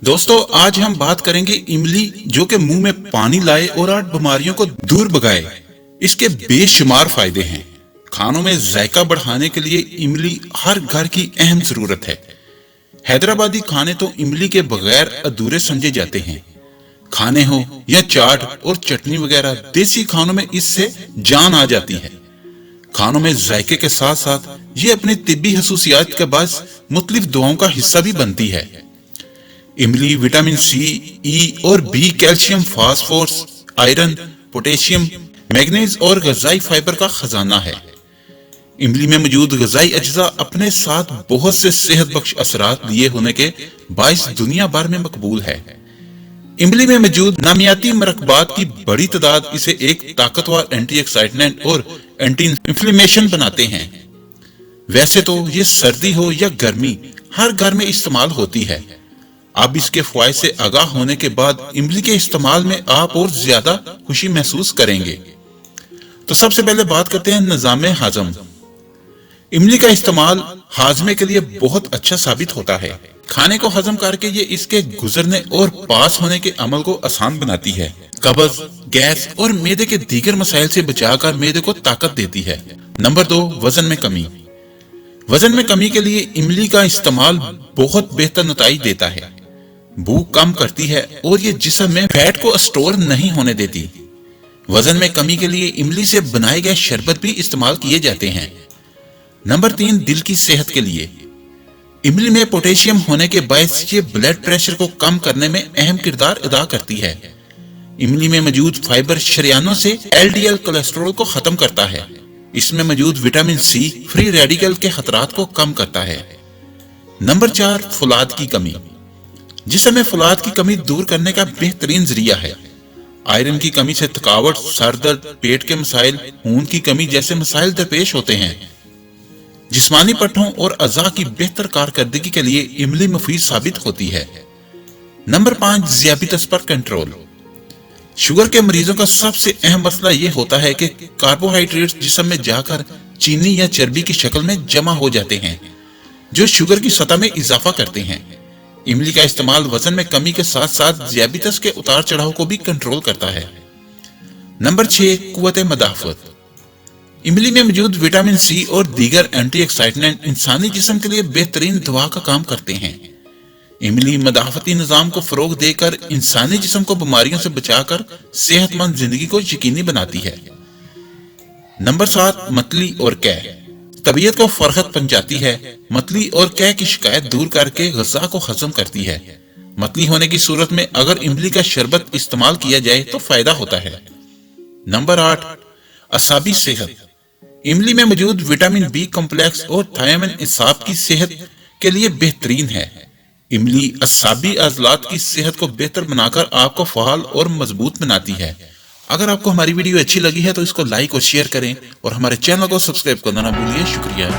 दोस्तों आज हम बात करेंगे इमली, जो कि मुंह में पानी लाए और 8 बीमारियों को दूर भगाए। इसके बेशुमार फायदे हैं। खानों में जायका बढ़ाने के लिए इमली हर घर की अहम जरूरत है। हैदराबादी खाने तो इमली के बगैर अधूरे समझे जाते हैं। खाने हो या चाट और चटनी वगैरह, देसी खानों में इससे जान आ जाती है। खानों में जायके के साथ साथ ये अपनी तिब्बी खसूसियात के बायस मुख्तलिफ दवाओं का हिस्सा भी बनती है। इमली विटामिन सी, ई और B, calcium, phosphorus, iron, potassium, manganese और गजाई फाइबर का खजाना है। इमली में मौजूद गजाई अज्जा अपने साथ बहुत से सेहत बख्श असरात लिए होने के बायस दुनिया भर में मकबूल है। इमली में मौजूद नामियाती मरकबात की बड़ी तादाद इसे एक ताकतवर एंटीऑक्सीडेंट और एंटी इंफ्लेमेशन बनाते हैं। वैसे तो ये सर्दी हो या गर्मी हर घर में इस्तेमाल होती है। अब इसके फायदे से आगाह होने के बाद इमली के इस्तेमाल में आप और ज्यादा खुशी महसूस करेंगे। तो सबसे पहले बात करते हैं निजाम हाजम। इमली का इस्तेमाल हाजमे के लिए बहुत अच्छा साबित होता है। खाने को हजम करके ये इसके गुजरने और पास होने के अमल को आसान बनाती है। कब्ज, गैस और मैदे के दीगर मसाइल से बचाकर मैदे को ताकत देती है। नंबर 2, वजन में कमी। वजन में कमी के लिए इमली का इस्तेमाल बहुत बेहतर नतीजा देता है। भूख कम करती है और ये जिस्म में फैट को स्टोर नहीं होने देती। वजन में कमी के लिए इमली से बनाए गए शरबत भी इस्तेमाल किए जाते हैं। नंबर 3, दिल की सेहत के लिए। इमली में पोटेशियम होने के बायस ये ब्लड प्रेशर को कम करने में अहम किरदार अदा करती है। इमली में मौजूद फाइबर शरियानों से एलडीएल कोलेस्ट्रॉल को खत्म करता है। इसमें मौजूद विटामिन सी फ्री रेडिकल के खतरात को कम करता है। नंबर 4, फौलाद की कमी। जिस्म में फौलाद की कमी दूर करने का बेहतरीन जरिया है। आयरन की कमी से थकावट, सर दर्द, पेट के मसाइल, खून की कमी जैसे मसाइल दरपेश होते हैं। जिस्मानी पट्टों और अज़ा की बेहतर कारकर्दगी के लिए इमली मुफीद साबित होती है। नंबर 5, ज़ियाबितस पर कंट्रोल। शुगर के मरीजों का सबसे अहम मसला यह होता है कि कार्बोहाइड्रेट्स जिस्म में जाकर चीनी या चर्बी की शक्ल में जमा हो जाते हैं, जो शुगर की सतह में इजाफा करते हैं। इमली का इस्तेमाल वजन में कमी के साथ साथ ज़ियाबितस के उतार चढ़ाव को भी कंट्रोल करता है। नंबर 6, कुव्वत मदाफ़त। इमली में मौजूद विटामिन सी और दीगर एंटीऑक्सीडेंट इंसानी जिस्म के लिए बेहतरीन दवा का काम करते हैं। इमली मदाफ़ती निज़ाम को फरोग देकर इंसानी जिस्म को बीमारियों से बचाकर सेहतमंद जिंदगी को यकीनी बनाती है। नंबर 7, मतली और कैह। तबीयत को फरहत पहुंचाती है। मतली और कैह की शिकायत दूर करके ग़िज़ा को हजम करती है। मतली होने की सूरत में अगर इमली का शरबत इस्तेमाल किया जाए तो फायदा होता है। नंबर 8, असाबी सेहत। इमली में मौजूद विटामिन बी कॉम्प्लेक्स और थायमिन असाब की सेहत के लिए बेहतरीन है। इमली असाबी अज़लात की सेहत को बेहतर बनाकर आपको फ़आल और मजबूत बनाती है। अगर आपको हमारी वीडियो अच्छी लगी है तो इसको लाइक और शेयर करें और हमारे चैनल को सब्सक्राइब करना ना भूलिए। शुक्रिया।